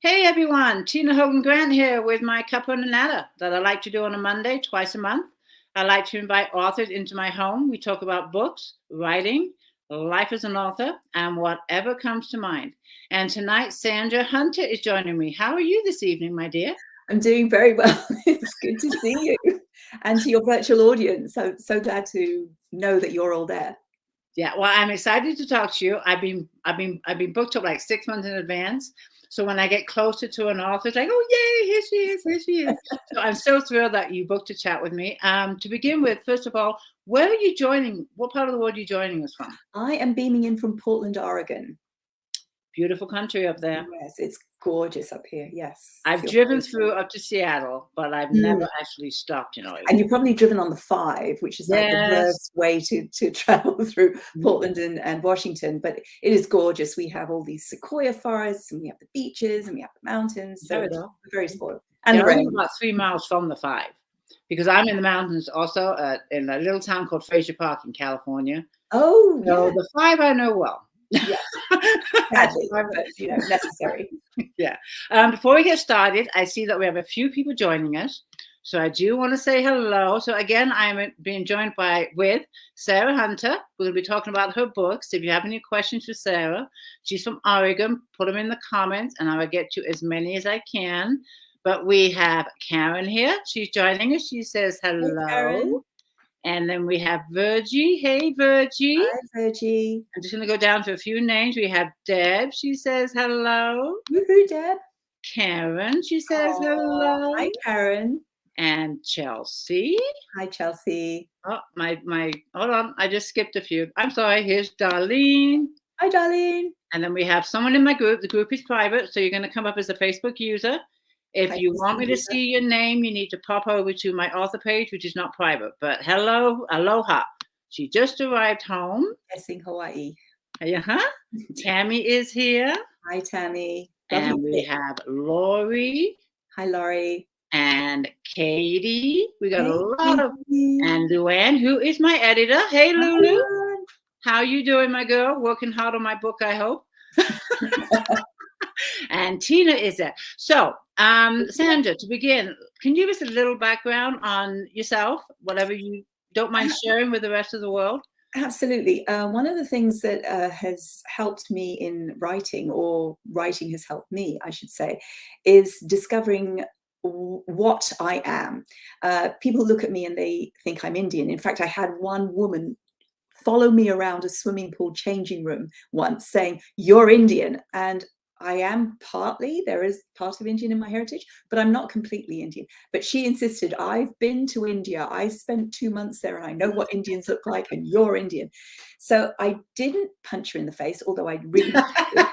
Hey everyone, Tina Hogan Grant here with my Cuppa A Natter that I like to do on a Monday, twice a month. I like to invite authors into my home. We talk about books, writing, life as an author, and whatever comes to mind. And tonight, Sandra Hunter is joining me. How are you this evening, my dear? I'm doing very well. It's good to see you, and to your virtual audience. So glad to know that you're all there. Yeah, well, I'm excited to talk to you. I've been booked up like 6 months in advance. So when I get closer to an author, it's like, oh yay, here she is, here she is. So I'm so thrilled that you booked a chat with me. To begin with, first of all, where are you joining? What part of the world are you joining us from? I am beaming in from Portland, Oregon. Beautiful country up there. Yes, it's gorgeous up here. Yes. I've driven through up to Seattle, but I've never actually stopped in Oregon. And you've probably driven on the 5, which is like the worst way to travel through Portland and Washington. But it is gorgeous. We have all these sequoia forests, and we have the beaches, and we have the mountains. So we're very spoiled. And the rain. About 3 miles from the 5, because I'm in the mountains also in a little town called Fraser Park in California. Oh, so the 5 I know well. Yeah, sadly, but necessary. Yeah. Before we get started, I see that we have a few people joining us, so I do want to say hello. So again, I'm being joined with Sarah Hunter. We're going to be talking about her books. If you have any questions for Sarah, she's from Oregon. Put them in the comments, and I will get to as many as I can. But we have Karen here. She's joining us. She says hello. Hey, and then we have Virgie. Hey, Virgie. Hi, Virgie. I'm just going to go down to a few names. We have Deb. She says hello. Woohoo, Deb. Karen. She says hello. Hi, Karen. And Chelsea. Hi, Chelsea. Oh, my. Hold on. I just skipped a few. I'm sorry. Here's Darlene. Hi, Darlene. And then we have someone in my group. The group is private, so you're going to come up as a Facebook user. If you want me to see your name, you need to pop over to my author page, which is not private. But hello, aloha. She just arrived home. Yes, in Hawaii. Tammy is here. Hi, Tammy. And we have Lori. Hi, Lori. And Katie. We got a lot of... And Luann, who is my editor. Hey, Lulu. Hi. How you doing, my girl? Working hard on my book, I hope. And Tina is there. So, Sandra, to begin, can you give us a little background on yourself, whatever you don't mind sharing with the rest of the world? Absolutely. One of the things that has helped me in writing, or writing has helped me, I should say, is discovering what I am. People look at me and they think I'm Indian. In fact, I had one woman follow me around a swimming pool changing room once saying, "You're Indian." And I am partly, there is part of Indian in my heritage, but I'm not completely Indian. But she insisted, "I've been to India. I spent 2 months there and I know what Indians look like, and you're Indian." So I didn't punch her in the face, although I really did.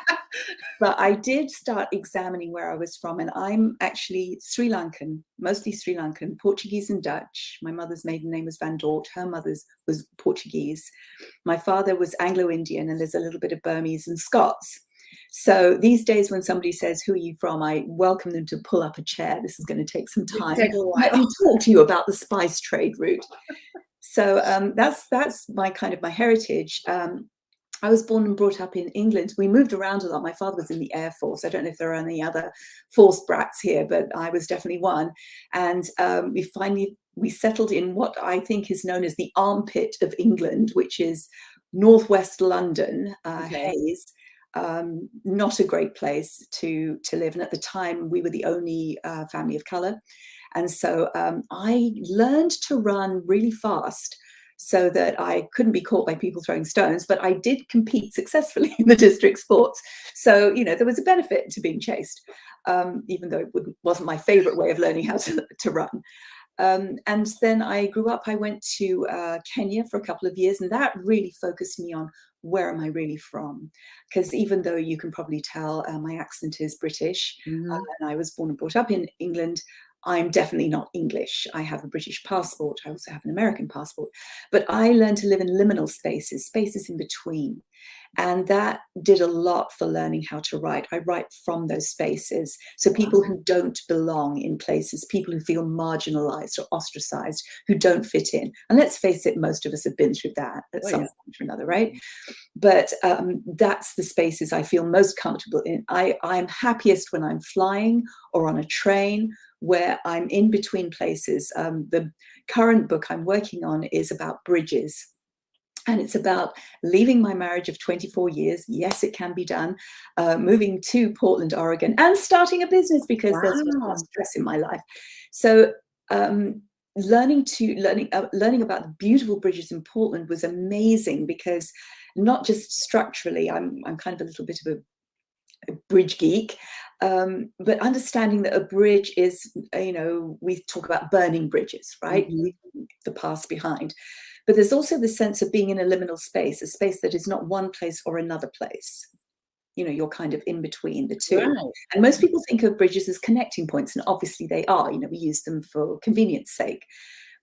But I did start examining where I was from, and I'm actually Sri Lankan, mostly Sri Lankan, Portuguese and Dutch. My mother's maiden name was Van Dort. Her mother's was Portuguese. My father was Anglo-Indian, and there's a little bit of Burmese and Scots. So these days when somebody says, "Who are you from?" I welcome them to pull up a chair. This is going to take some time. Let me talk to you about the spice trade route. So that's my heritage. I was born and brought up in England. We moved around a lot. My father was in the Air Force. I don't know if there are any other force brats here, but I was definitely one. And we settled in what I think is known as the armpit of England, which is northwest London, Hayes. Not a great place to live. And at the time, we were the only family of color. And so I learned to run really fast so that I couldn't be caught by people throwing stones, but I did compete successfully in the district sports. So, there was a benefit to being chased, even though it wasn't my favorite way of learning how to run. And then I grew up, I went to Kenya for a couple of years, and that really focused me on where am I really from? Because even though you can probably tell my accent is British, and I was born and brought up in England, I'm definitely not English. I have a British passport. I also have an American passport. But I learned to live in liminal spaces in between. And that did a lot for learning how to write. I write from those spaces. So people who don't belong in places, people who feel marginalized or ostracized, who don't fit in. And let's face it, most of us have been through that at some point or another, right? But that's the spaces I feel most comfortable in. I'm happiest when I'm flying or on a train, where I'm in between places. The current book I'm working on is about bridges. And it's about leaving my marriage of 24 years. Yes, it can be done. Moving to Portland, Oregon, and starting a business because there's a lot of stress in my life. So learning about the beautiful bridges in Portland was amazing, because not just structurally, I'm kind of a little bit of a bridge geek, but understanding that a bridge is, we talk about burning bridges, right? Leaving the past behind. But there's also the sense of being in a liminal space, a space that is not one place or another place. You're kind of in between the two. Right. And most people think of bridges as connecting points, and obviously they are. We use them for convenience sake.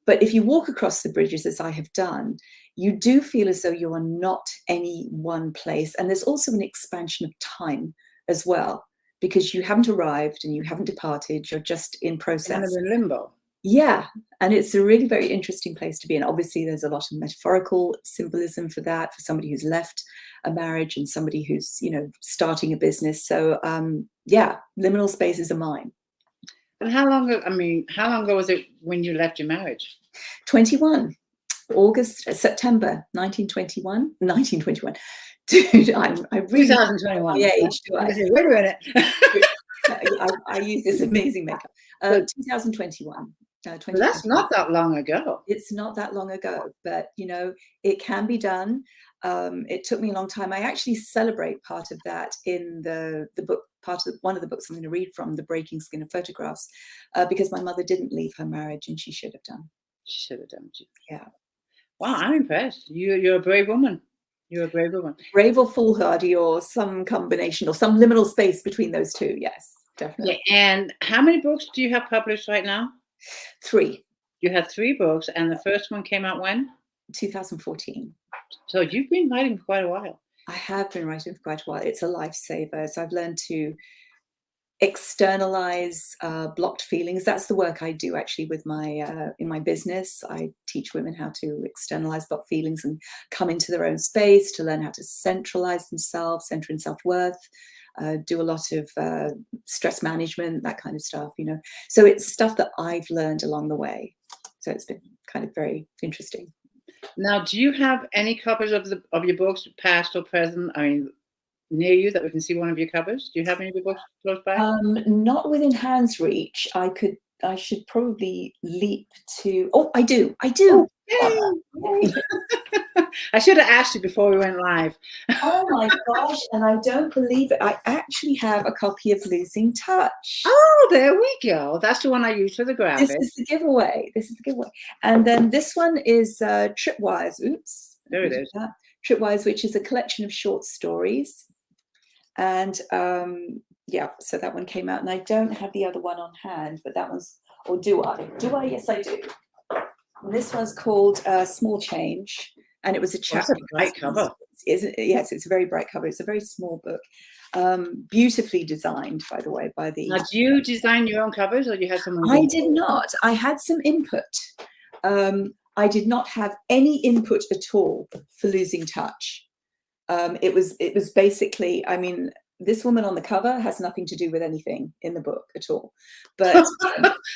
But if you walk across the bridges, as I have done, you do feel as though you are not any one place. And there's also an expansion of time as well, because you haven't arrived and you haven't departed. You're just in process. Kind of in limbo. Yeah, and it's a really very interesting place to be in. Obviously, there's a lot of metaphorical symbolism for that, for somebody who's left a marriage and somebody who's, starting a business. So, liminal spaces are mine. And how long ago was it when you left your marriage? 21, September 1921. 1921. Dude, I really 2021. My age, do I? Wait a minute. I use this amazing makeup. 2021. Well, that's not that long ago. It's not that long ago, but it can be done. It took me a long time. I actually celebrate part of that in the book, one of the books I'm going to read from, The Breaking Skin of Photographs, because my mother didn't leave her marriage, and she should have done. She should have done. Yeah. Wow, I'm impressed. You're a brave woman. You're a brave woman. Brave or foolhardy, or some combination, or some liminal space between those two. Yes, definitely. Yeah. And how many books do you have published right now? 3. You had 3 books, and the first one came out when? 2014. So you've been writing for quite a while. I have been writing for quite a while. It's a lifesaver. So I've learned to externalize blocked feelings. That's the work I do actually with my in my business. I teach women how to externalize blocked feelings and come into their own space, to learn how to centralize themselves, center in self-worth. Do a lot of stress management, that kind of stuff, So it's stuff that I've learned along the way. So it's been kind of very interesting. Now, do you have any copies of your books, past or present? I mean, near you, that we can see one of your covers? Do you have any of your books close by? Not within hand's reach. I should probably leap to. Oh, I do. Oh, yay. I should have asked you before we went live. Oh my gosh, and I don't believe it. I actually have a copy of Losing Touch. Oh, there we go. That's the one I used for the graphic. This is the giveaway. And then this one is Tripwires. Oops. There it is. Tripwires, which is a collection of short stories. And so that one came out, and I don't have the other one on hand, but that one's, or do I? Yes, I do. And this one's called Small Change, and it was a chapbook. That's a bright cover. Yes, it's a very bright cover. It's a very small book, beautifully designed, by the way, by the. Now, do you design your own covers, or do you have someone? I did not. I had some input. I did not have any input at all for Losing Touch. It was basically, this woman on the cover has nothing to do with anything in the book at all. But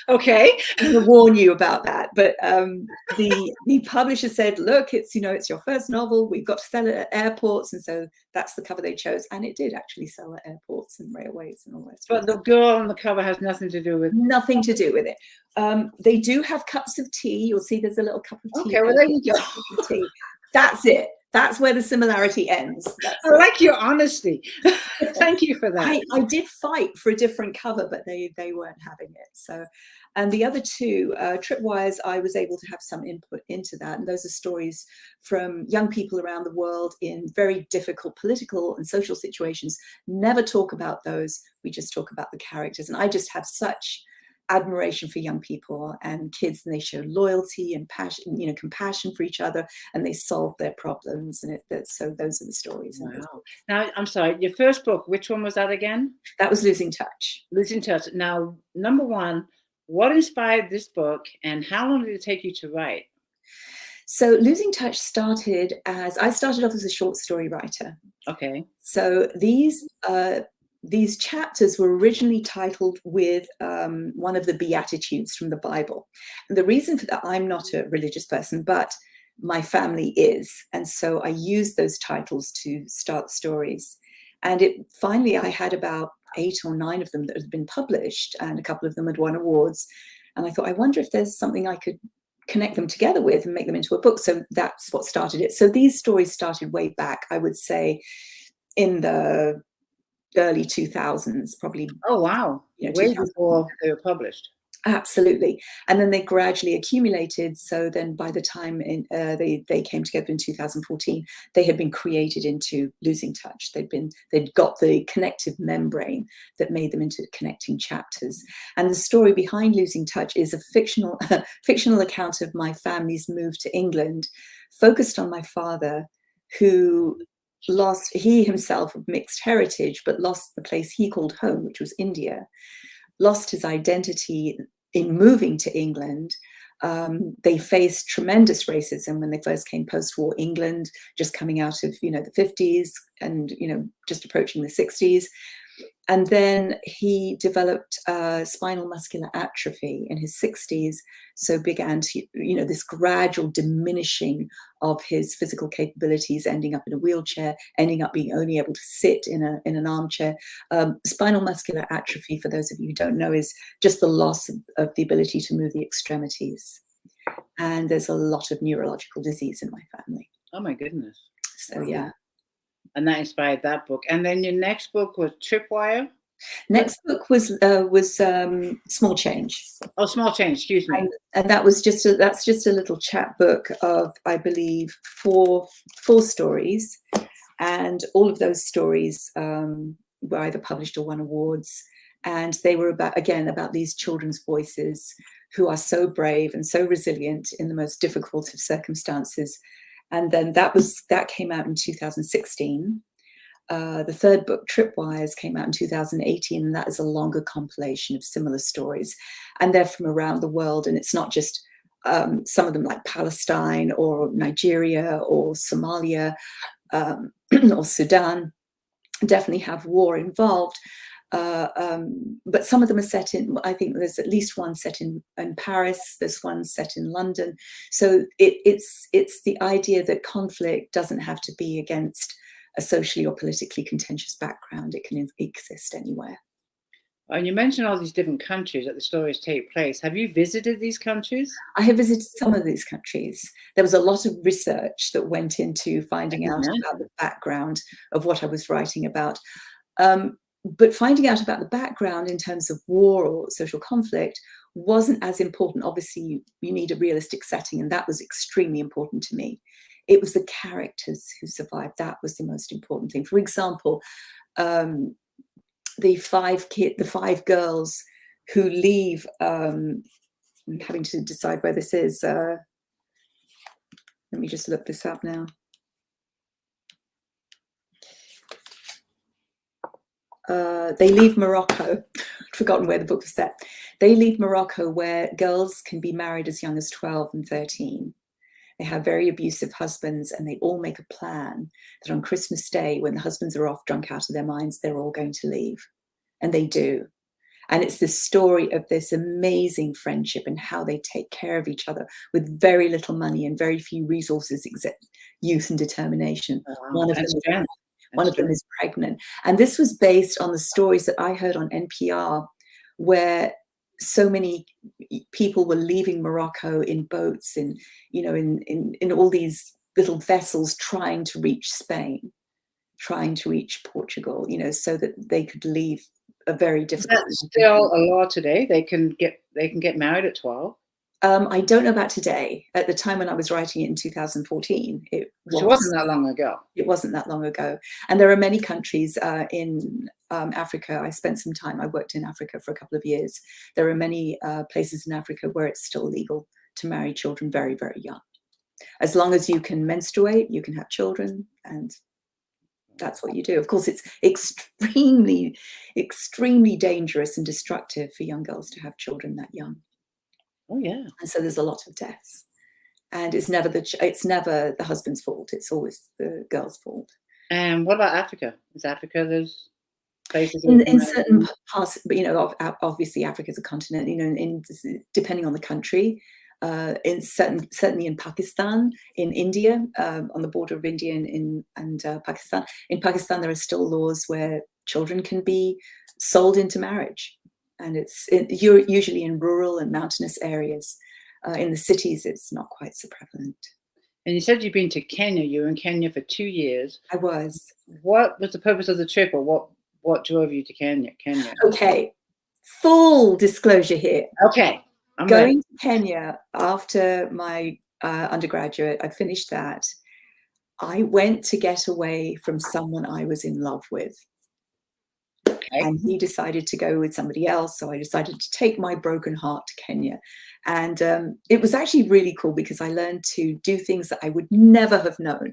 okay, I'm going to warn you about that. But the publisher said, look, it's your first novel. We've got to sell it at airports, and so that's the cover they chose. And it did actually sell at airports and railways and all that. But the girl on the cover has nothing to do with it. They do have cups of tea. You'll see there's a little cup of tea. Okay, well, there you go. That's it. That's where the similarity ends. I like your honesty. Thank you for that. I did fight for a different cover, but they weren't having it. So, and the other two, Tripwires, I was able to have some input into that. And those are stories from young people around the world in very difficult political and social situations. Never talk about those. We just talk about the characters. And I just have such admiration for young people and kids, and they show loyalty and passion, compassion for each other, and they solve their problems. And so those are the stories. Wow. Now, I'm sorry, your first book, which one was that again? That was Losing Touch. Losing Touch. Now, number one, what inspired this book, and how long did it take you to write? So Losing Touch started I started off as a short story writer. Okay. So these chapters were originally titled with one of the Beatitudes from the Bible. And the reason for that, I'm not a religious person, but my family is. And so I used those titles to start stories. And finally, I had about 8 or 9 of them that had been published, and a couple of them had won awards. And I thought, I wonder if there's something I could connect them together with and make them into a book. So that's what started it. So these stories started way back, I would say, in the early 2000s, probably. Oh, wow. Way before they were published. Absolutely. And then they gradually accumulated. So then by the time they came together in 2014, they had been created into Losing Touch. They'd got the connective membrane that made them into connecting chapters. And the story behind Losing Touch is a fictional account of my family's move to England, focused on my father, who he himself of mixed heritage, but lost the place he called home, which was India. Lost his identity in moving to England. They faced tremendous racism when they first came post-war England, just coming out of the 50s and just approaching the 60s. And then he developed spinal muscular atrophy in his 60s, so began to, this gradual diminishing of his physical capabilities, ending up in a wheelchair, ending up being only able to sit in an armchair. Spinal muscular atrophy, for those of you who don't know, is just the loss of the ability to move the extremities. And there's a lot of neurological disease in my family. Oh my goodness. So yeah. And that inspired that book. And then your next book was Tripwire? Next book was Small Change. Oh, Small Change, excuse me. And that's just a little chapbook of, I believe, four stories. And all of those stories were either published or won awards. And they were about these children's voices who are so brave and so resilient in the most difficult of circumstances. And then that came out in 2016. The third book, Tripwires, came out in 2018, and that is a longer compilation of similar stories. And they're from around the world, and it's not just some of them like Palestine or Nigeria or Somalia or Sudan. Definitely have war involved. But some of them are set in, I think there's at least one set in Paris, there's one set in London. So it's the idea that conflict doesn't have to be against a socially or politically contentious background. It can exist anywhere. And you mentioned all these different countries that the stories take place. Have you visited these countries? I have visited some of these countries. There was a lot of research that went into finding out about the background of what I was writing about. But finding out about the background in terms of war or social conflict wasn't as important. Obviously, you need a realistic setting, and that was extremely important to me. It was the characters who survived. That was the most important thing. For example, the five girls who leave, I'm having to decide where this is. Let me just look this up now. They leave Morocco. I've forgotten where the book was set. They leave Morocco, where girls can be married as young as 12 and 13. They have very abusive husbands, and they all make a plan that on Christmas Day, when the husbands are off drunk out of their minds, they're all going to leave. And they do. And it's this story of this amazing friendship and how they take care of each other with very little money and very few resources except youth and determination. One of them is pregnant. And this was based on the stories that I heard on NPR, where so many people were leaving Morocco in boats in all these little vessels, trying to reach Spain, trying to reach Portugal, so that they could leave a very difficult. That's still a law today. They can get married at 12. I don't know about today. At the time when I was writing it in 2014, it wasn't that long ago. It wasn't that long ago. And there are many countries in Africa. I spent some time, I worked in Africa for a couple of years. There are many places in Africa where it's still legal to marry children very, very young. As long as you can menstruate, you can have children, and that's what you do. Of course, it's extremely, extremely dangerous and destructive for young girls to have children that young. Oh, yeah. And so there's a lot of deaths. And it's never the husband's fault. It's always the girl's fault. And what about Africa? Is Africa there's places in certain parts? But obviously Africa is a continent. Depending on the country, certainly in Pakistan, in India, on the border of India and Pakistan. In Pakistan, there are still laws where children can be sold into marriage, and you're usually in rural and mountainous areas. In the cities, it's not quite so prevalent. And you said you've been to Kenya. You were in Kenya for 2 years. I was. What was the purpose of the trip, or what drove you to Kenya? Okay, full disclosure here. Okay. Going to Kenya after my undergraduate, I finished that. I went to get away from someone I was in love with. Okay. And he decided to go with somebody else. So I decided to take my broken heart to Kenya. And it was actually really cool because I learned to do things that I would never have known.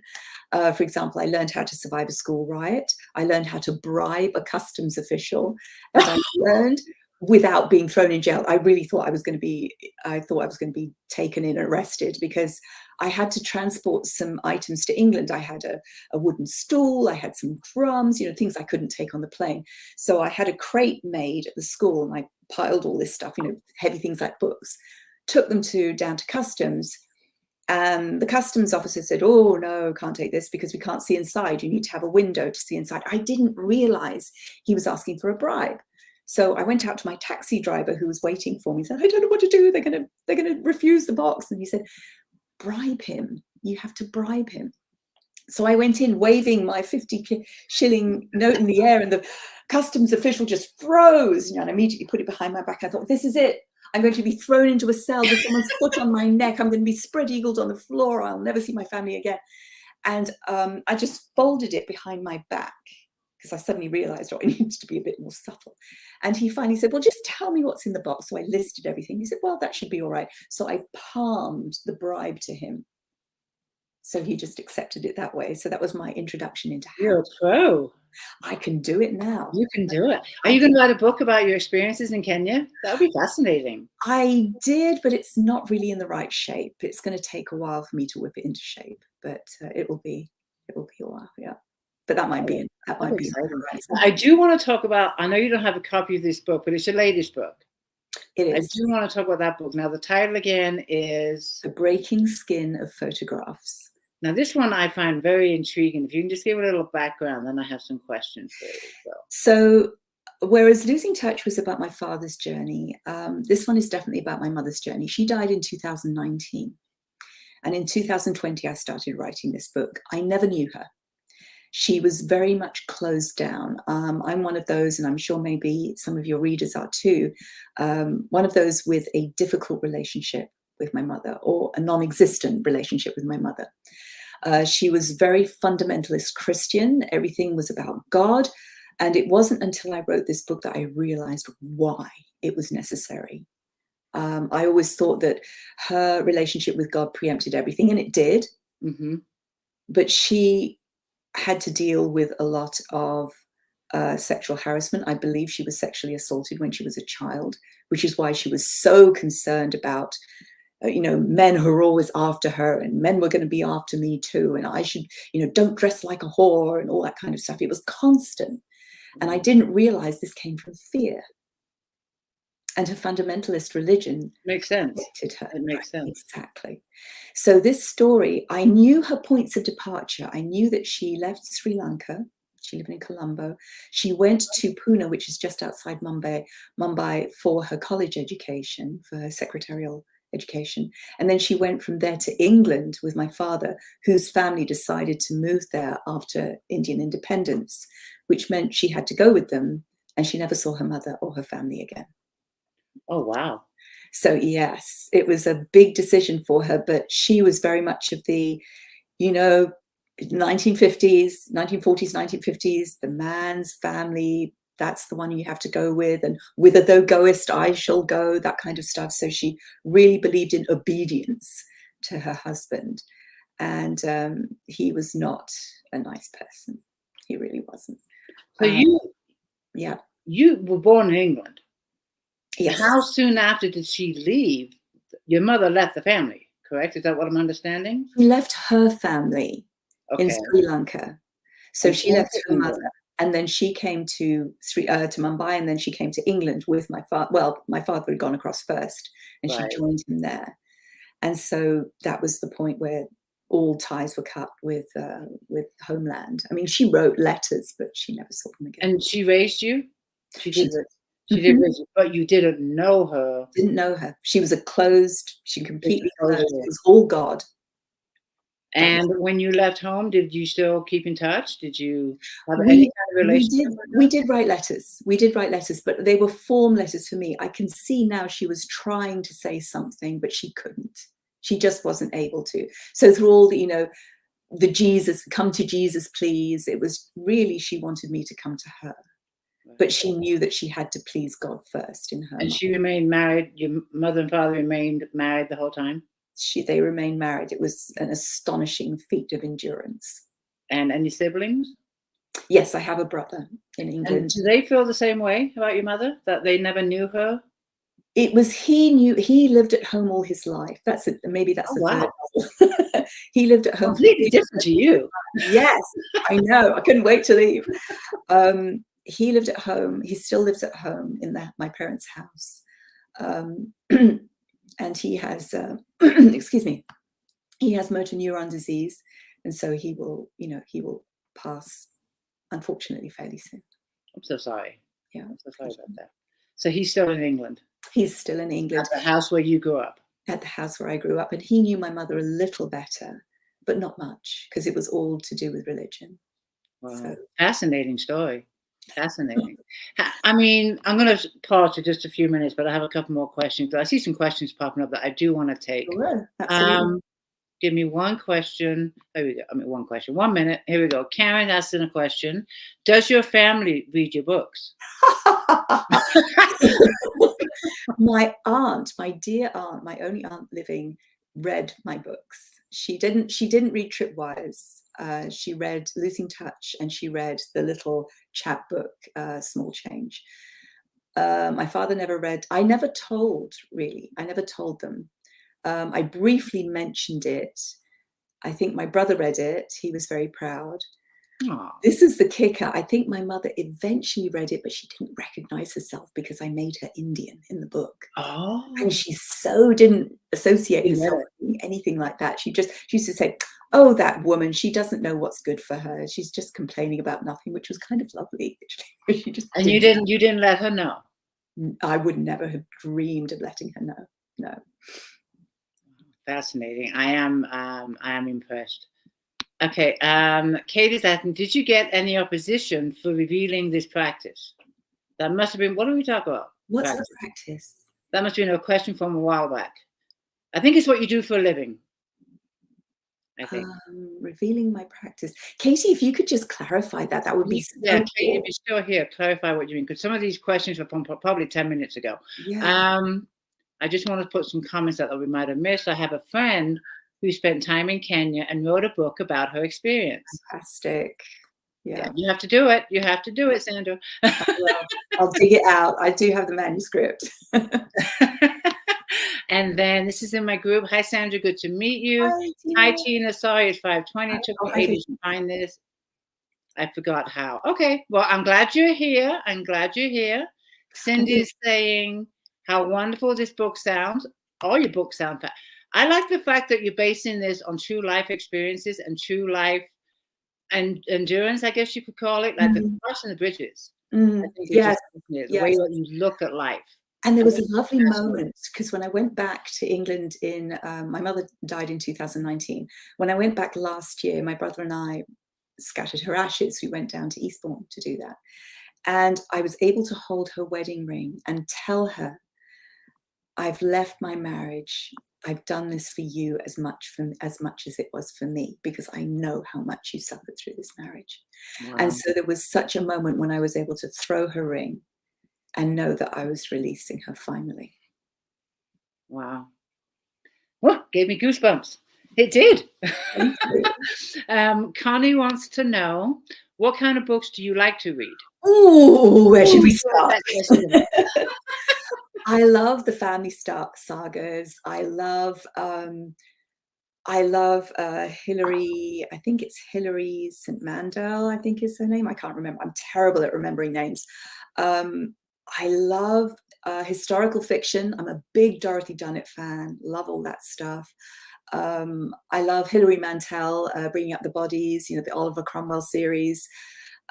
For example, I learned how to survive a school riot. I learned how to bribe a customs official. And I learned without being thrown in jail. I really thought I was going to be taken in and arrested because I had to transport some items to England. I had a wooden stool, I had some drums, things I couldn't take on the plane. So I had a crate made at the school and I piled all this stuff, heavy things like books, took them down to customs. And the customs officer said, "Oh, no, can't take this because we can't see inside. You need to have a window to see inside." I didn't realize he was asking for a bribe. So I went out to my taxi driver who was waiting for me. He said, "I don't know what to do. They're going to refuse the box." And he said, "Bribe him. You have to bribe him." So I went in waving my 50 shilling note in the air, and the customs official just froze, and immediately put it behind my back. I thought, this is it. I'm going to be thrown into a cell with someone's foot on my neck. I'm going to be spread-eagled on the floor. I'll never see my family again. And I just folded it behind my back, because I suddenly realized I needed to be a bit more subtle. And he finally said, "Well, just tell me what's in the box." So I listed everything. He said, "Well, that should be all right." So I palmed the bribe to him. So he just accepted it that way. So that was my introduction into how. You're a pro. I can do it now. You can do it. Are you going to write a book about your experiences in Kenya? That would be fascinating. I did, but it's not really in the right shape. It's going to take a while for me to whip it into shape, but it will be a while, yeah. But that might be I do want to talk about, I know you don't have a copy of this book, but it's your latest book. It is. I do want to talk about that book. Now, the title again is The Breaking Skin of Photographs. Now, this one I find very intriguing. If you can just give a little background, then I have some questions for you as well. So, whereas Losing Touch was about my father's journey, this one is definitely about my mother's journey. She died in 2019. And in 2020, I started writing this book. I never knew her. She was very much closed down. I'm one of those, and I'm sure maybe some of your readers are too, one of those with a difficult relationship with my mother, or a non-existent relationship with my mother. She was very fundamentalist Christian. Everything was about God. And it wasn't until I wrote this book that I realized why it was necessary. I always thought that her relationship with God preempted everything, and it did. Mm-hmm. But she had to deal with a lot of sexual harassment. I believe she was sexually assaulted when she was a child, which is why she was so concerned about men who are always after her, and men were going to be after me too, and I should, don't dress like a whore and all that kind of stuff. It was constant. And I didn't realize this came from fear. And her fundamentalist religion makes sense. Her. It makes sense. Exactly. So this story, I knew her points of departure. I knew that she left Sri Lanka. She lived in Colombo. She went to Pune, which is just outside Mumbai, for her college education, for her secretarial education. And then she went from there to England with my father, whose family decided to move there after Indian independence, which meant she had to go with them, and she never saw her mother or her family again. Oh, wow. So yes, it was a big decision for her, but she was very much of the, 1950s, 1940s, 1950s, the man's family, that's the one you have to go with, and whither thou goest, I shall go, that kind of stuff. So she really believed in obedience to her husband. And he was not a nice person. He really wasn't. So yeah. You were born in England. Yes. How soon after did she leave? Your mother left the family, correct? Is that what I'm understanding? She left her family in Okay. Sri Lanka. So And she left to her England. mother, and then she came to Mumbai, and then she came to England with my father. Well, my father had gone across first, and Right. she joined him there. And so that was the point where all ties were cut with homeland. I mean, she wrote letters, but she never saw them again. And she raised you? She did. She Mhm. did raise you, but you didn't know her. Didn't know her. She was she completely closed. closed. It was all God. And when you left home, did you still keep in touch? Did you have any kind of relationship? We did write letters. We did write letters, but they were form letters for me. I can see now she was trying to say something, but she couldn't. She just wasn't able to. So through all the, the Jesus, come to Jesus, please. It was really, she wanted me to come to her. But she knew that she had to please God first in her And mind. she remained married. Your mother and father remained married the whole time? They remained married. It was an astonishing feat of endurance. And any siblings? Yes, I have a brother in England. And do they feel the same way about your mother, that they never knew her? It was he lived at home all his life. Maybe that's the wow. third. He lived at home. Completely different to you. Yes, I know. I couldn't wait to leave. He lived at home. He still lives at home in my parents' house. And he has, excuse me, he has motor neuron disease. And so he will pass, unfortunately, fairly soon. I'm so sorry. Yeah. I'm so sorry about that. So he's still in England? He's still in England. At the house where you grew up? At the house where I grew up. And he knew my mother a little better, but not much, because it was all to do with religion. Wow. So. Fascinating story. Fascinating. I mean, I'm going to pause for just a few minutes, but I have a couple more questions. I see some questions popping up that I do want to take. Sure, absolutely. Give me one question. There we go. I mean, one question. 1 minute. Here we go. Karen asking a question. Does your family read your books? My aunt, my dear aunt, my only aunt living, read my books. She didn't read Tripwires. She read Losing Touch, and she read the little chapbook, Small Change. My father never read. I never told them. I briefly mentioned it. I think my brother read it. He was very proud. Aww. This is the kicker. I think my mother eventually read it, but she didn't recognize herself because I made her Indian in the book. Oh. And she so didn't associate herself with anything like that. She used to say, oh, that woman, she doesn't know what's good for her. She's just complaining about nothing, which was kind of lovely. She just and you didn't let her know? I would never have dreamed of letting her know. No. Fascinating. I am impressed. Okay. Katie's asking, did you get any opposition for revealing this practice? That must have been, what are we talking about? What's the practice? That must have been a question from a while back. I think it's what you do for a living. I think. Revealing my practice. Katie, if you could just clarify that would be so yeah, cool. Katie, if you're still here, clarify what you mean, because some of these questions were from probably 10 minutes ago. Yeah. I just want to put some comments out that we might have missed. I have a friend who spent time in Kenya and wrote a book about her experience. Fantastic. Yeah. You have to do it. You have to do it, Sandra. I'll dig it out. I do have the manuscript. And then this is in my group. Hi, Sandra. Good to meet you. Hi, Tina. Sorry, it's 5:20. It took me ages to find this. I forgot how. Okay. Well, I'm glad you're here. I'm glad you're here. Cindy is saying how wonderful this book sounds. All your books sound. I like the fact that you're basing this on true life experiences and true life and endurance, I guess you could call it, like the crossing the bridges. Yes. The way that you look at life. And there was a lovely moment, because when I went back to England my mother died in 2019. When I went back last year, my brother and I scattered her ashes. We went down to Eastbourne to do that. And I was able to hold her wedding ring and tell her, I've left my marriage. I've done this for you as much as it was for me, because I know how much you suffered through this marriage. Wow. And so there was such a moment when I was able to throw her ring and know that I was releasing her finally. Wow. Well, gave me goosebumps. It did. Connie wants to know, what kind of books do you like to read? Ooh, where should we start? I love the family sagas. I love Hilary. I think it's Hilary St. Mandel, I think is her name. I can't remember. I'm terrible at remembering names. I love historical fiction. I'm a big Dorothy Dunnett fan. Love all that stuff. I love Hilary Mantel, Bringing Up the Bodies, the Oliver Cromwell series.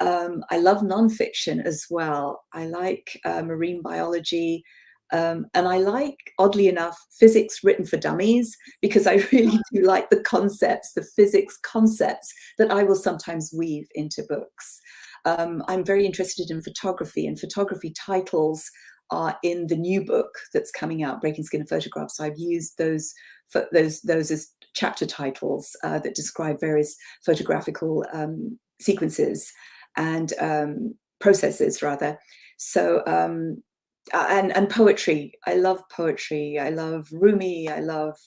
I love nonfiction as well. I like marine biology. And I like, oddly enough, physics written for dummies, because I really do like the concepts, the physics concepts that I will sometimes weave into books. I'm very interested in photography, and photography titles are in the new book that's coming out, Breaking Skin and Photographs. So I've used those as chapter titles that describe various photographical sequences and processes, rather. So and poetry. I love poetry. I love Rumi. I love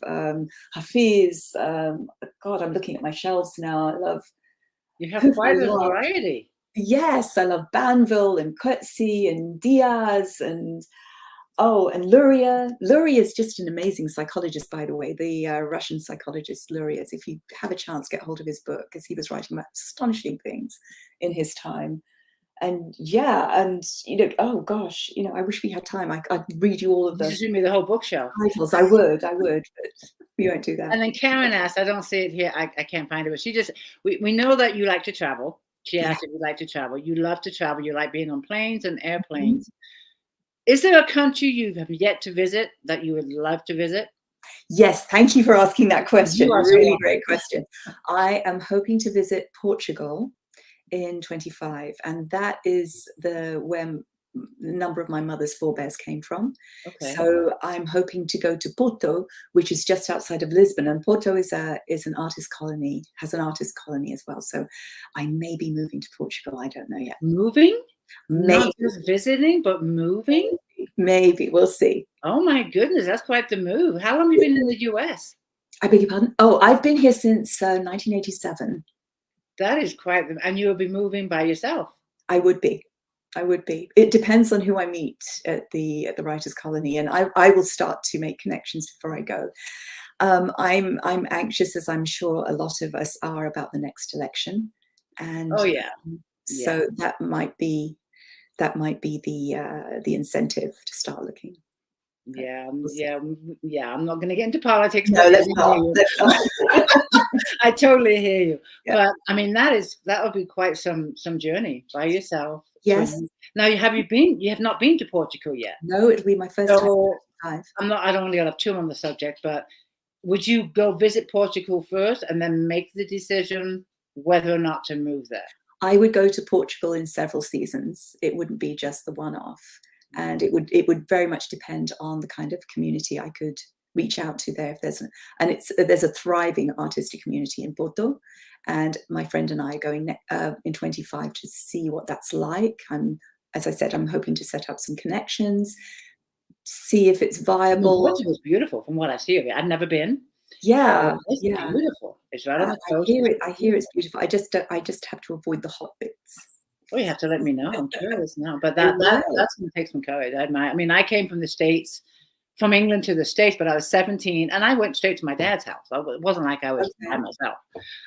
Hafiz. God, I'm looking at my shelves now. I love. You have quite a variety. Yes, I love Banville and Coetzee and Diaz and Luria. Luria is just an amazing psychologist, by the way, the Russian psychologist Luria. If you have a chance, get hold of his book, because he was writing about astonishing things in his time. And yeah, and oh gosh, I wish we had time. I'd read you all of them. Just read me the whole bookshelf. Titles. I would, but we won't do that. And then Karen asked, I don't see it here. I can't find it, but she just, we know that you like to travel. She asked if you like to travel. You love to travel. You like being on planes and airplanes. Mm-hmm. Is there a country you have yet to visit that you would love to visit? Yes, thank you for asking that question. Really great question. I am hoping to visit Portugal in 25, and that is where the number of my mother's forebears came from. Okay. So I'm hoping to go to Porto, which is just outside of Lisbon, and Porto is an artist colony, has an artist colony as well. So I may be moving to Portugal. I don't know yet. Moving? Maybe. Not just visiting, but moving? Maybe. We'll see. Oh my goodness, that's quite the move. How long have you been in the US? I beg your pardon? Oh, I've been here since 1987. That is quite, and you will be moving by yourself. I would be. It depends on who I meet at the Writers' Colony, and I will start to make connections before I go. I'm anxious, as I'm sure a lot of us are, about the next election, and so that might be the incentive to start looking. Yeah. I'm not going to get into politics. No, let's not. I totally hear you. Yeah. But I mean, that would be quite some journey by yourself. Yes. Now, you have not been to Portugal yet? No, it'll be my first time. I don't really have too on the subject, but would you go visit Portugal first and then make the decision whether or not to move there? I would go to Portugal in several seasons. It wouldn't be just the one-off. And it would very much depend on the kind of community I could reach out to there. There's a thriving artistic community in Porto, and my friend and I are going in 25 to see what that's like. As I said, I'm hoping to set up some connections, see if it's viable. Portugal's beautiful from what I see of it. I've never been. Yeah, it's beautiful. It's right on the coast. I hear it's beautiful. I just have to avoid the hot bits. Oh, you have to let me know. I'm curious now. But that's going to take some courage. I mean, I came from the States, from England to the States, but I was 17, and I went straight to my dad's house. It wasn't like I was by myself.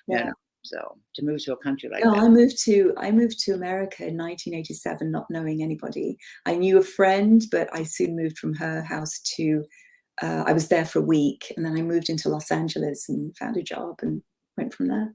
Yeah. So to move to a country like that. I moved to America in 1987, not knowing anybody. I knew a friend, but I soon moved from her house to. I was there for a week, and then I moved into Los Angeles and found a job and went from there.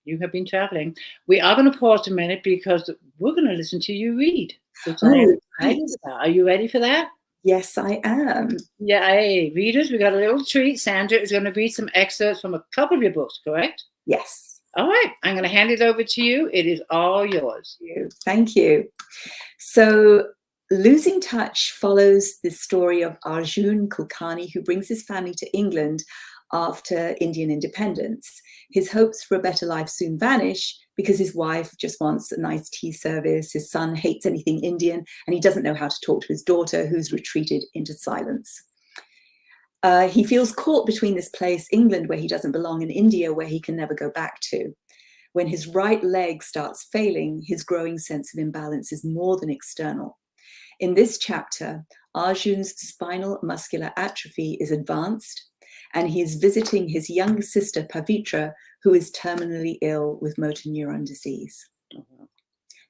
You have been traveling. We are going to pause a minute because we're going to listen to you read. Are you ready for that? Yes, I am. Yeah, hey, readers, we got a little treat. Sandra is going to read some excerpts from a couple of your books, correct? Yes. All right. I'm going to hand it over to you. It is all yours. Thank you. So Losing Touch follows the story of Arjun Kulkarni, who brings his family to England after Indian independence. His hopes for a better life soon vanish because his wife just wants a nice tea service, his son hates anything Indian, and he doesn't know how to talk to his daughter, who's retreated into silence. He feels caught between this place, England, where he doesn't belong, and India, where he can never go back to. When his right leg starts failing, his growing sense of imbalance is more than external. In this chapter, Arjun's spinal muscular atrophy is advanced, and he is visiting his younger sister, Pavitra, who is terminally ill with motor neuron disease.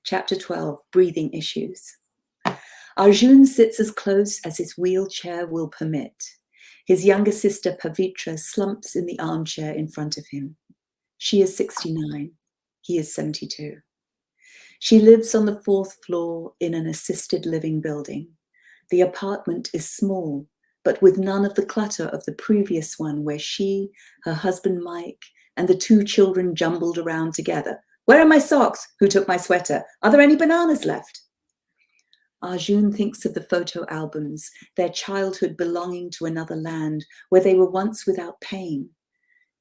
Chapter 12, Breathing Issues. Arjun sits as close as his wheelchair will permit. His younger sister, Pavitra, slumps in the armchair in front of him. She is 69. He is 72. She lives on the 4th floor in an assisted living building. The apartment is small, but with none of the clutter of the previous one where she, her husband Mike, and the 2 children jumbled around together. Where are my socks? Who took my sweater? Are there any bananas left? Arjun thinks of the photo albums, their childhood belonging to another land where they were once without pain.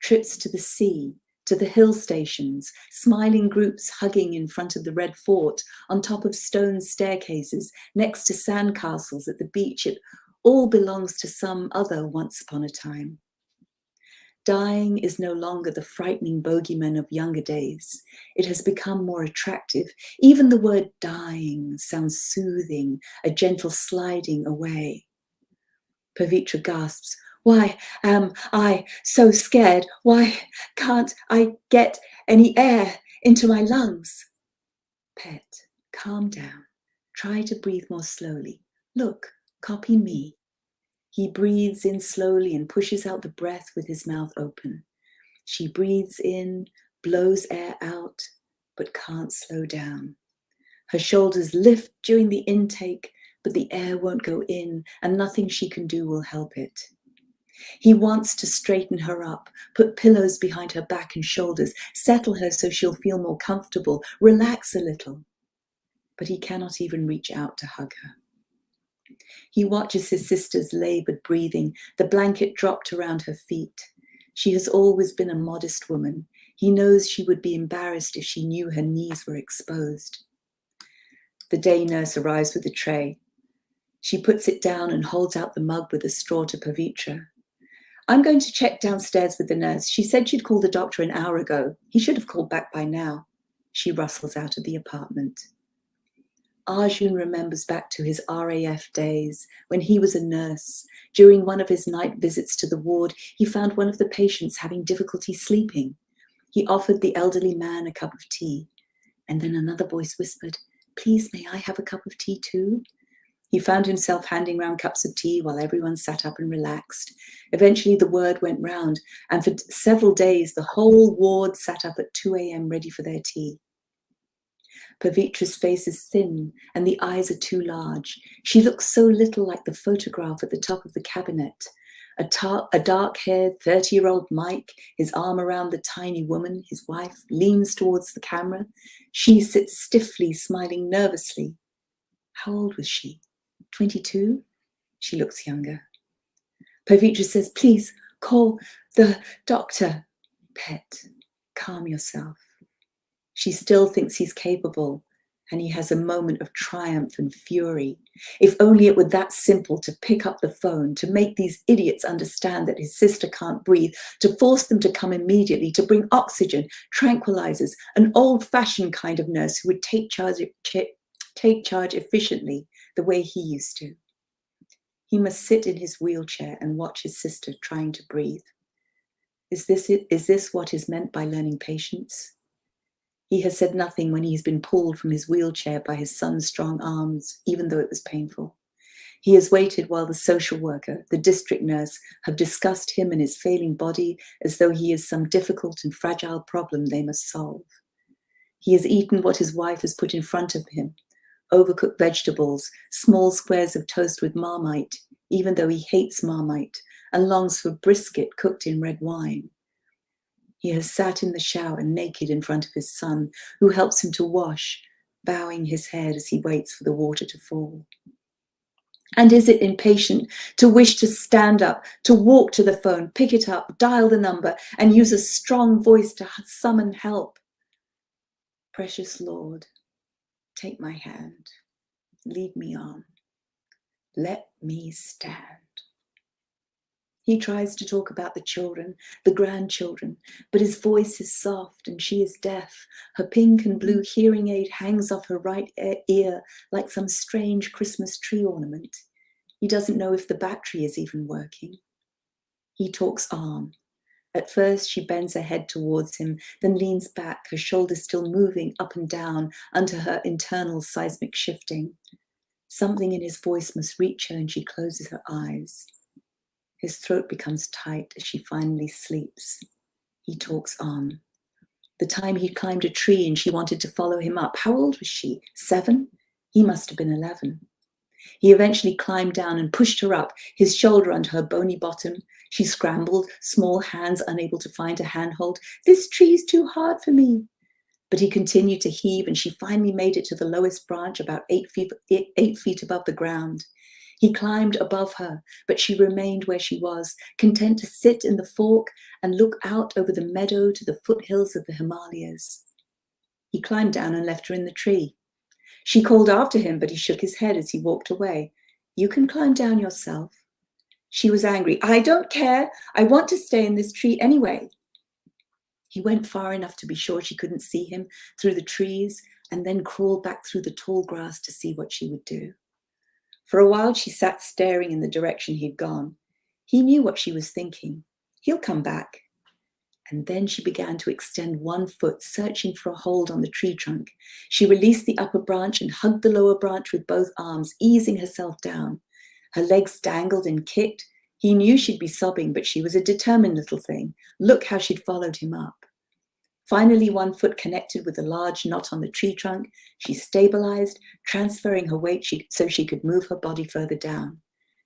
Trips to the sea, to the hill stations, smiling groups hugging in front of the Red Fort, on top of stone staircases, next to sand castles at the beach. It all belongs to some other once upon a time. Dying is no longer the frightening bogeyman of younger days. It has become more attractive. Even the word dying sounds soothing, a gentle sliding away. Pavitra gasps, "Why am I so scared? Why can't I get any air into my lungs?" Pet, calm down. Try to breathe more slowly. Look, copy me. He breathes in slowly and pushes out the breath with his mouth open. She breathes in, blows air out, but can't slow down. Her shoulders lift during the intake, but the air won't go in, and nothing she can do will help it. He wants to straighten her up, put pillows behind her back and shoulders, settle her so she'll feel more comfortable, relax a little. But he cannot even reach out to hug her. He watches his sister's labored breathing, the blanket dropped around her feet. She has always been a modest woman. He knows she would be embarrassed if she knew her knees were exposed. The day nurse arrives with a tray. She puts it down and holds out the mug with a straw to Pavitra. "I'm going to check downstairs with the nurse. She said she'd called the doctor an hour ago. He should have called back by now." She rustles out of the apartment. Arjun remembers back to his RAF days when he was a nurse. During one of his night visits to the ward, he found one of the patients having difficulty sleeping. He offered the elderly man a cup of tea, and then another voice whispered, "Please, may I have a cup of tea too?" He found himself handing round cups of tea while everyone sat up and relaxed. Eventually the word went round, and for several days the whole ward sat up at 2 a.m. ready for their tea. Pavitra's face is thin and the eyes are too large. She looks so little like the photograph at the top of the cabinet. A dark-haired 30-year-old Mike, his arm around the tiny woman, his wife, leans towards the camera. She sits stiffly, smiling nervously. How old was she? 22? She looks younger. Pavitra says, "Please, call the doctor." Pet, calm yourself. She still thinks he's capable, and he has a moment of triumph and fury. If only it were that simple to pick up the phone, to make these idiots understand that his sister can't breathe, to force them to come immediately, to bring oxygen, tranquilizers, an old-fashioned kind of nurse who would take charge efficiently the way he used to. He must sit in his wheelchair and watch his sister trying to breathe. Is this what is meant by learning patience? He has said nothing when he's been pulled from his wheelchair by his son's strong arms, even though it was painful. He has waited while the social worker, the district nurse, have discussed him and his failing body as though he is some difficult and fragile problem they must solve. He has eaten what his wife has put in front of him, overcooked vegetables, small squares of toast with Marmite, even though he hates Marmite and longs for brisket cooked in red wine. He has sat in the shower naked in front of his son, who helps him to wash, bowing his head as he waits for the water to fall. And is it impatient to wish to stand up, to walk to the phone, pick it up, dial the number, and use a strong voice to summon help? Precious Lord, take my hand, lead me on, let me stand. He tries to talk about the children, the grandchildren, but his voice is soft and she is deaf. Her pink and blue hearing aid hangs off her right ear like some strange Christmas tree ornament. He doesn't know if the battery is even working. He talks on. At first, she bends her head towards him, then leans back, her shoulders still moving up and down under her internal seismic shifting. Something in his voice must reach her and she closes her eyes. His throat becomes tight as she finally sleeps. He talks on. The time he climbed a tree and she wanted to follow him up. How old was she? 7? He must have been 11. He eventually climbed down and pushed her up, his shoulder under her bony bottom. She scrambled, small hands unable to find a handhold. This tree's too hard for me. But he continued to heave and she finally made it to the lowest branch, about 8 feet above the ground. He climbed above her, but she remained where she was, content to sit in the fork and look out over the meadow to the foothills of the Himalayas. He climbed down and left her in the tree. She called after him, but he shook his head as he walked away. You can climb down yourself. She was angry. I don't care. I want to stay in this tree anyway. He went far enough to be sure she couldn't see him through the trees and then crawled back through the tall grass to see what she would do. For a while, she sat staring in the direction he'd gone. He knew what she was thinking. He'll come back. And then she began to extend one foot, searching for a hold on the tree trunk. She released the upper branch and hugged the lower branch with both arms, easing herself down. Her legs dangled and kicked. He knew she'd be sobbing, but she was a determined little thing. Look how she'd followed him up. Finally, one foot connected with a large knot on the tree trunk. She stabilized, transferring her weight so she could move her body further down.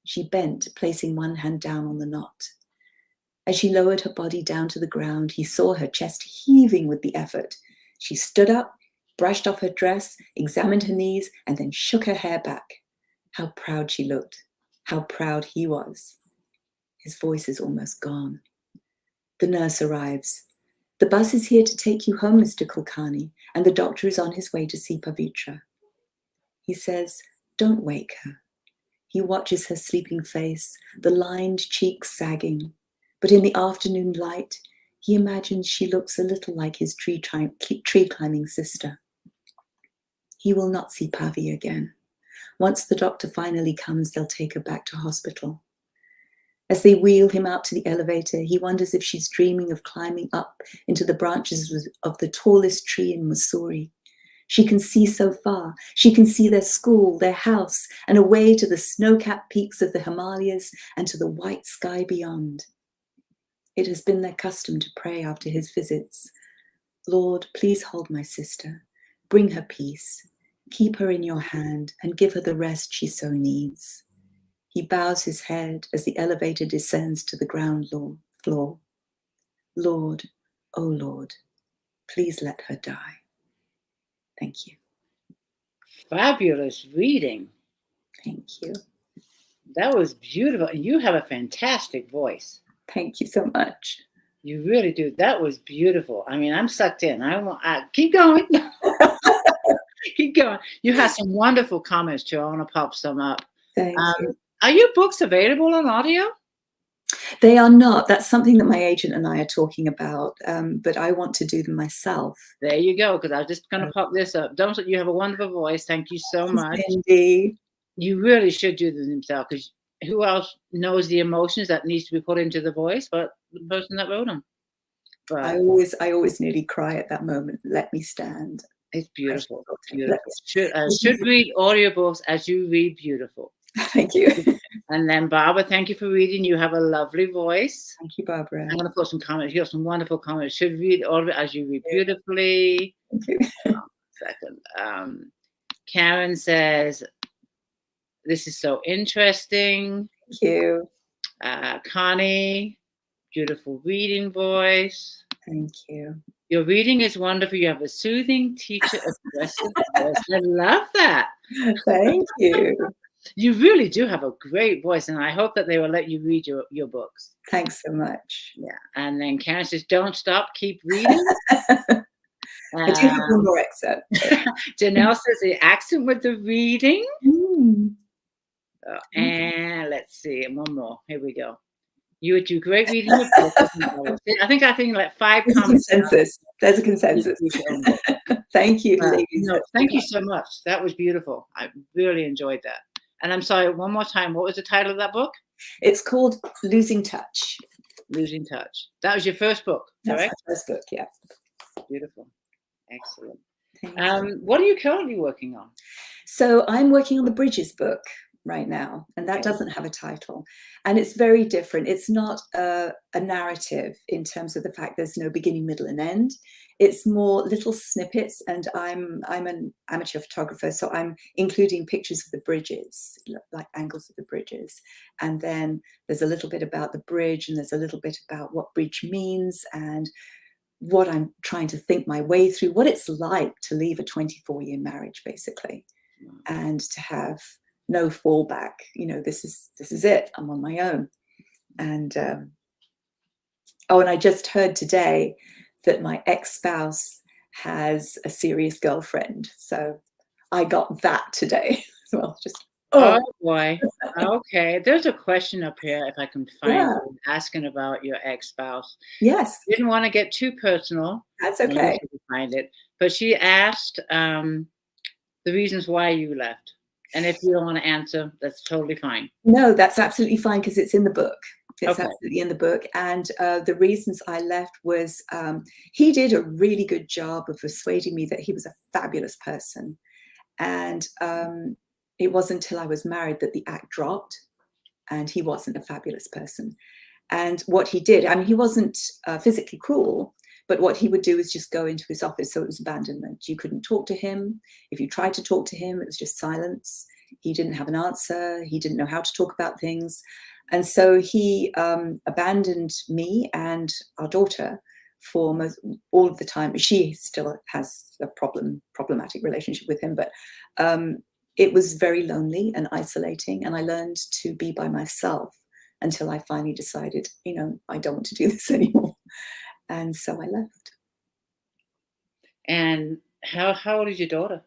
She bent, placing one hand down on the knot. As she lowered her body down to the ground, he saw her chest heaving with the effort. She stood up, brushed off her dress, examined her knees, and then shook her hair back. How proud she looked. How proud he was. His voice is almost gone. The nurse arrives. The bus is here to take you home, Mr. Kulkarni, and the doctor is on his way to see Pavitra. He says, don't wake her. He watches her sleeping face, the lined cheeks sagging. But in the afternoon light, he imagines she looks a little like his tree climbing sister. He will not see Pavi again. Once the doctor finally comes, they'll take her back to hospital. As they wheel him out to the elevator, he wonders if she's dreaming of climbing up into the branches of the tallest tree in Mussoorie. She can see so far. She can see their school, their house, and away to the snow-capped peaks of the Himalayas and to the white sky beyond. It has been their custom to pray after his visits. Lord, please hold my sister. Bring her peace. Keep her in your hand and give her the rest she so needs. He bows his head as the elevator descends to the ground floor. Lord, oh Lord, please let her die. Thank you. Fabulous reading. Thank you. That was beautiful. You have a fantastic voice. Thank you so much. You really do. That was beautiful. I mean, I'm sucked in. I keep going. Keep going. You have some wonderful comments too. I want to pop some up. Thank you. Are your books available on audio? They are not. That's something that my agent and I are talking about, but I want to do them myself. There you go, because I was just going to pop this up. You have a wonderful voice. Thank you so much. Cindy. You really should do them yourself, because who else knows the emotions that needs to be put into the voice but the person that wrote them? But I always nearly cry at that moment. Let me stand. It's beautiful. Beautiful. Should read audiobooks as you read beautiful. Thank you. And then Barbara, thank you for reading. You have a lovely voice. Thank you, Barbara. I'm going to put some comments. You have some wonderful comments. Should read all of it as you read beautifully. Thank you. Second. Karen says, this is so interesting. Thank you. Connie, beautiful reading voice. Thank you. Your reading is wonderful. You have a soothing, teacher, aggressive voice. I love that. Thank you. You really do have a great voice, and I hope that they will let you read your books. Thanks so much. Yeah. And then Karen says, don't stop, keep reading. I do have one more excerpt. Janelle says the accent with the reading. Mm. And let's see, and one more. Here we go. You would do great reading your book. I think like 5 comments. There's a consensus. Thank you, ladies. No, thank you so much. That was beautiful. I really enjoyed that. And I'm sorry, one more time, what was the title of that book? It's called Losing Touch. Losing Touch. That was your first book, correct? That's my first book, yeah. Beautiful. Excellent. What are you currently working on? So I'm working on the Bridges book right now, and that doesn't have a title, and it's very different. It's not a narrative in terms of the fact there's no beginning, middle, and end. It's more little snippets, and I'm an amateur photographer, so I'm including pictures of the bridges, like angles of the bridges, and then there's a little bit about the bridge, and there's a little bit about what bridge means, and what I'm trying to think my way through, what it's like to leave a 24-year marriage, basically, and to have no fallback. You know, this is it. I'm on my own. And and I just heard today that my ex-spouse has a serious girlfriend. So I got that today as well. Just oh boy. Okay. There's a question up here, if I can find it, asking about your ex-spouse. Yes. Didn't want to get too personal. That's okay. Find it. But she asked the reasons why you left. And if you don't want to answer, that's totally fine. No, that's absolutely fine, because it's in the book. It's absolutely in the book. And the reasons I left was he did a really good job of persuading me that he was a fabulous person. And it wasn't until I was married that the act dropped, and he wasn't a fabulous person. And what he did, I mean, he wasn't physically cruel, but what he would do is just go into his office. So it was abandonment. You couldn't talk to him. If you tried to talk to him, it was just silence. He didn't have an answer. He didn't know how to talk about things. And so he abandoned me and our daughter for all of the time. She still has a problematic relationship with him, but it was very lonely and isolating. And I learned to be by myself until I finally decided, you know, I don't want to do this anymore. And so I left. And how old is your daughter?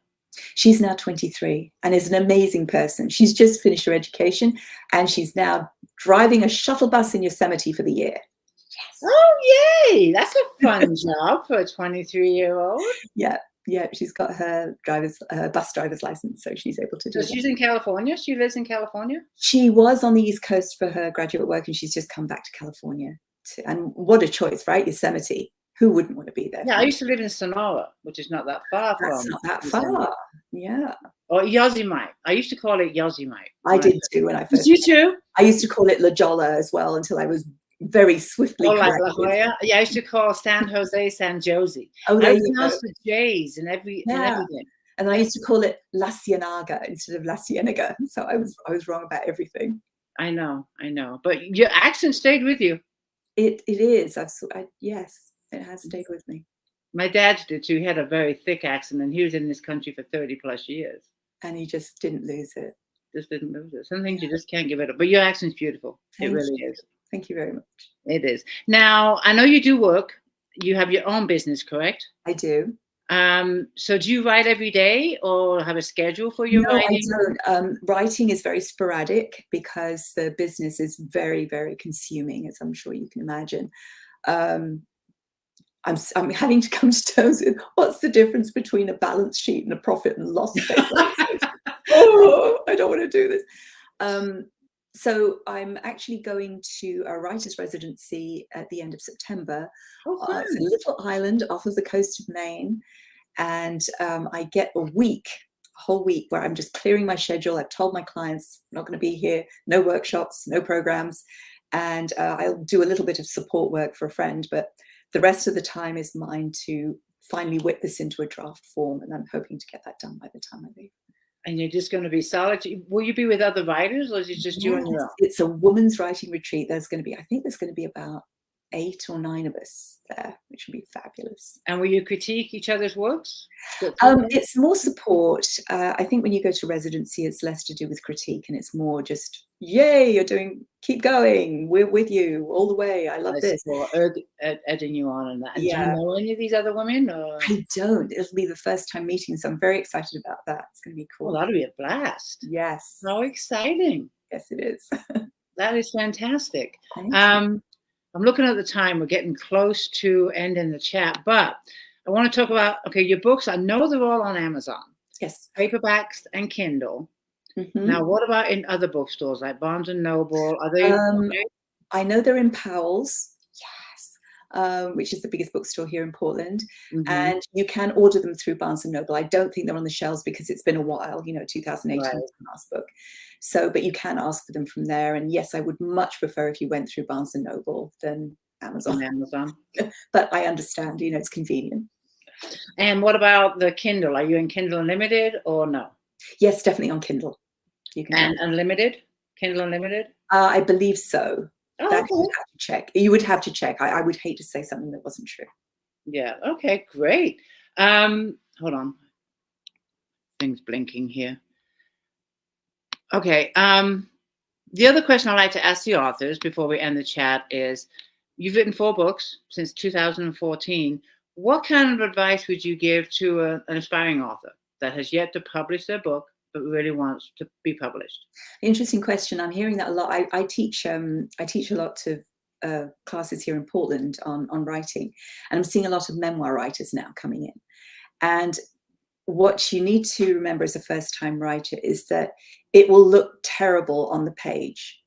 She's now 23 and is an amazing person. She's just finished her education, and she's now driving a shuttle bus in Yosemite for the year. Yes. Oh, yay. That's a fun job for a 23-year-old. Yeah. She's got her bus driver's license, so she's able to do that. She's in California? She lives in California? She was on the East Coast for her graduate work, and she's just come back to California. And what a choice, right? Yosemite. Who wouldn't want to be there? Yeah, I used to live in Sonora, which is not that far from. That's not that far. Yeah. Or Yosemite. I used to call it Yosemite. I did too when I first. Did you too? I used to call it La Jolla as well, until I was very swiftly corrected. Like La Jolla? Yeah, I used to call San Jose San Jose. Oh, there you go. The J's and everything. And I used to call it La Ciénaga instead of La Ciénaga. So I was wrong about everything. I know. But your accent stayed with you. It is. Yes, it has stayed with me. My dad did too. He had a very thick accent, and he was in this country for 30 plus years. And he just didn't lose it. Some things you just can't give it up. But your accent's beautiful. It really is. Thank you very much. It is. Now, I know you do work. You have your own business, correct? I do. So do you write every day, or have a schedule for your writing? No, I don't. Writing is very sporadic because the business is very, very consuming, as I'm sure you can imagine. I'm having to come to terms with what's the difference between a balance sheet and a profit and loss statement. Oh, I don't want to do this. So I'm actually going to a writer's residency at the end of September. It's a little island off of the coast of Maine. And I get a whole week where I'm just clearing my schedule. I've told my clients I'm not going to be here, no workshops, no programs. And I'll do a little bit of support work for a friend, but the rest of the time is mine to finally whip this into a draft form. And I'm hoping to get that done by the time I leave. And you're just going to be solitary. Will you be with other writers, or is it just you on your own? It's a women's writing retreat. I think there's going to be about 8 or 9 of us there, which which would be fabulous. And will you critique each other's works? It's more support. I think when you go to residency, it's less to do with critique, and it's more just, yay, keep going. We're with you all the way. I love this. Egging you on and that. And Yeah. do you know any of these other women? Or? I don't. It'll be the first time meeting, so I'm very excited about that. It's going to be cool. Well, that'll be a blast. Yes. So exciting. Yes, it is. That is fantastic. Thank you. I'm looking at the time. We're getting close to ending the chat, but I want to talk about, your books. I know they're all on Amazon. Yes. Paperbacks and Kindle. Mm-hmm. Now, what about in other bookstores like Barnes and Noble? Are they? I know they're in Powell's. Yes. Which is the biggest bookstore here in Portland. Mm-hmm. And you can order them through Barnes & Noble. I don't think they're on the shelves because it's been a while, 2018 was the last book. So, but you can ask for them from there. And yes, I would much prefer if you went through Barnes & Noble than Amazon. But I understand, it's convenient. And what about the Kindle? Are you in Kindle Unlimited or no? Yes, definitely on Kindle. You can. And Unlimited? Kindle Unlimited? I believe so. Oh, that you would have to check. You would have to check. I would hate to say something that wasn't true. Yeah. Okay. Great. Hold on. Things blinking here. Okay. The other question I like to ask the authors before we end the chat is: you've written 4 books since 2014. What kind of advice would you give to an aspiring author that has yet to publish their book but really wants to be published? Interesting question. I'm hearing that a lot. I teach a lot of classes here in Portland on writing, and I'm seeing a lot of memoir writers now coming in. And what you need to remember as a first-time writer is that it will look terrible on the page.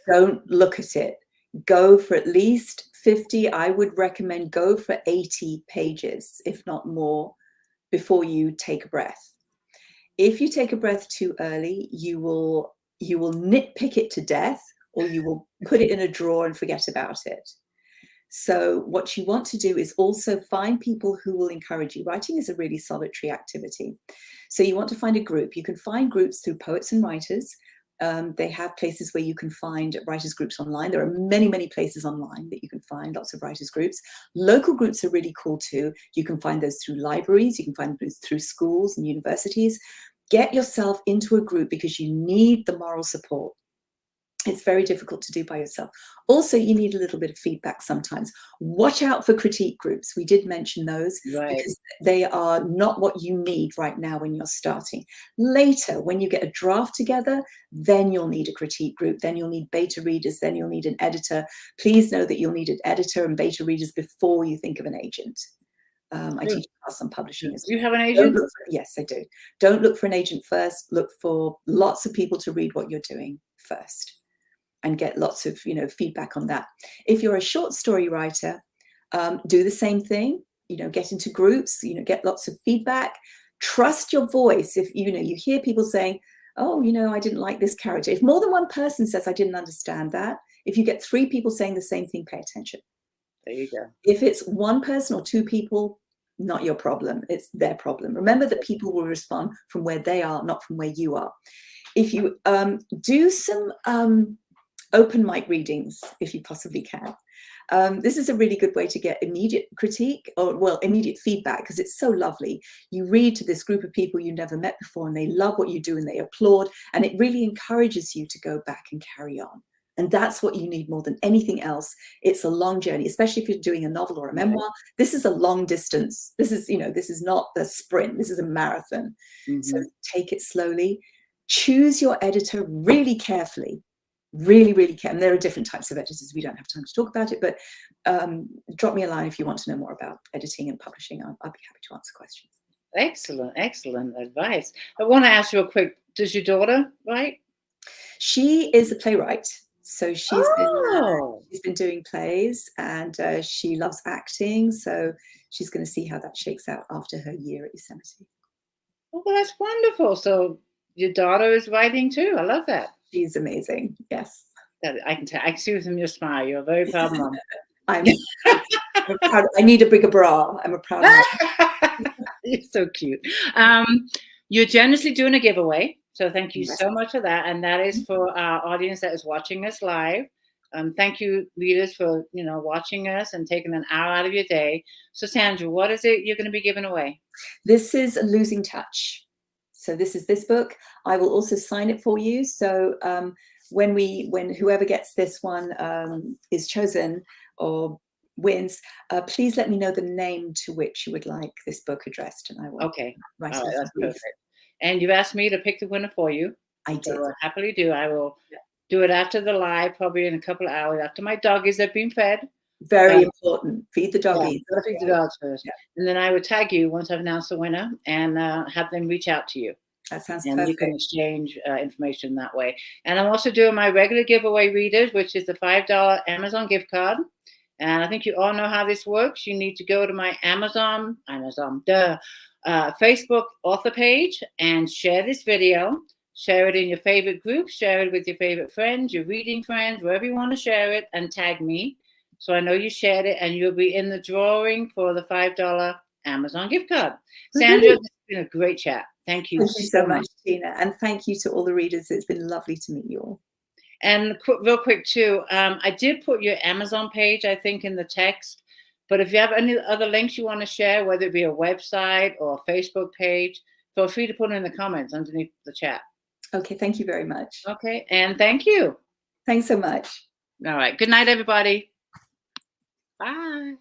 Don't look at it. Go for at least 50. I would recommend go for 80 pages, if not more, before you take a breath. If you take a breath too early, you will nitpick it to death, or you will put it in a drawer and forget about it. So what you want to do is also find people who will encourage you. Writing is a really solitary activity. So you want to find a group. You can find groups through Poets and Writers. They have places where you can find writers groups online. There are many, many places online that you can find lots of writers groups. Local groups are really cool too. You can find those through libraries. You can find them through schools and universities. Get yourself into a group because you need the moral support. It's very difficult to do by yourself. Also, you need a little bit of feedback sometimes. Watch out for critique groups. We did mention those, right, because they are not what you need right now when you're starting. Later, when you get a draft together, then you'll need a critique group. Then you'll need beta readers. Then you'll need an editor. Please know that you'll need an editor and beta readers before you think of an agent. I teach a class on publishing as well. Do you have an agent? Yes, I do. Don't look for an agent first. Look for lots of people to read what you're doing first, and get lots of feedback on that. If you're a short story writer, do the same thing. Get into groups. Get lots of feedback. Trust your voice. If you hear people saying, "Oh, I didn't like this character." If more than one person says, "I didn't understand that," if you get 3 people saying the same thing, pay attention. There you go. If it's 1 person or 2 people, not your problem. It's their problem. Remember that people will respond from where they are, not from where you are. If you do some open mic readings, if you possibly can. This is a really good way to get immediate critique, or immediate feedback, because it's so lovely. You read to this group of people you never met before, and they love what you do and they applaud, and it really encourages you to go back and carry on. And that's what you need more than anything else. It's a long journey, especially if you're doing a novel or a memoir. This is a long distance. This is, this is not the sprint. This is a marathon. Mm-hmm. So take it slowly. Choose your editor really carefully. Really, really care. And there are different types of editors. We don't have time to talk about it, but drop me a line if you want to know more about editing and publishing. I'll be happy to answer questions. Excellent advice. I want to ask you a quick, does your daughter write? She is a playwright. So she's been doing plays, and she loves acting. So she's going to see how that shakes out after her year at Yosemite. Oh, well, that's wonderful. So your daughter is writing too. I love that. She's amazing. Yes. I can tell. I can see from your smile. You're a very proud mom. I'm proud. I need a bigger bra. I'm a proud mom. You're so cute. You're generously doing a giveaway. So thank you so much for that. And that is for our audience that is watching us live. Thank you, readers, for watching us and taking an hour out of your day. So, Sandra, what is it you're going to be giving away? This is Losing Touch. So this is this book. I will also sign it for you. So when whoever gets this one is chosen or wins, please let me know the name to which you would like this book addressed, and I will write it. That's perfect. And you've asked me to pick the winner for you. I did. So I happily do. I will do it after the live, probably in a couple of hours after my doggies have been fed. Very important. Feed the doggies. Yeah, feed the dogs first. Yeah. And then I would tag you once I've announced the winner and have them reach out to you. That sounds and perfect. You can exchange information that way. And I'm also doing my regular giveaway, readers, which is the $5 Amazon gift card. And I think you all know how this works. You need to go to my Facebook author page and share this video. Share it in your favorite group. Share it with your favorite friends, your reading friends, wherever you want to share it, and tag me. So I know you shared it, and you'll be in the drawing for the $5 Amazon gift card. Sandra, this has been a great chat. Thank you. Thank you so much, Tina. And thank you to all the readers. It's been lovely to meet you all. And real quick, too, I did put your Amazon page, I think, in the text. But if you have any other links you want to share, whether it be a website or a Facebook page, feel free to put it in the comments underneath the chat. Okay, thank you very much. Okay, and thank you. Thanks so much. All right. Good night, everybody. Bye.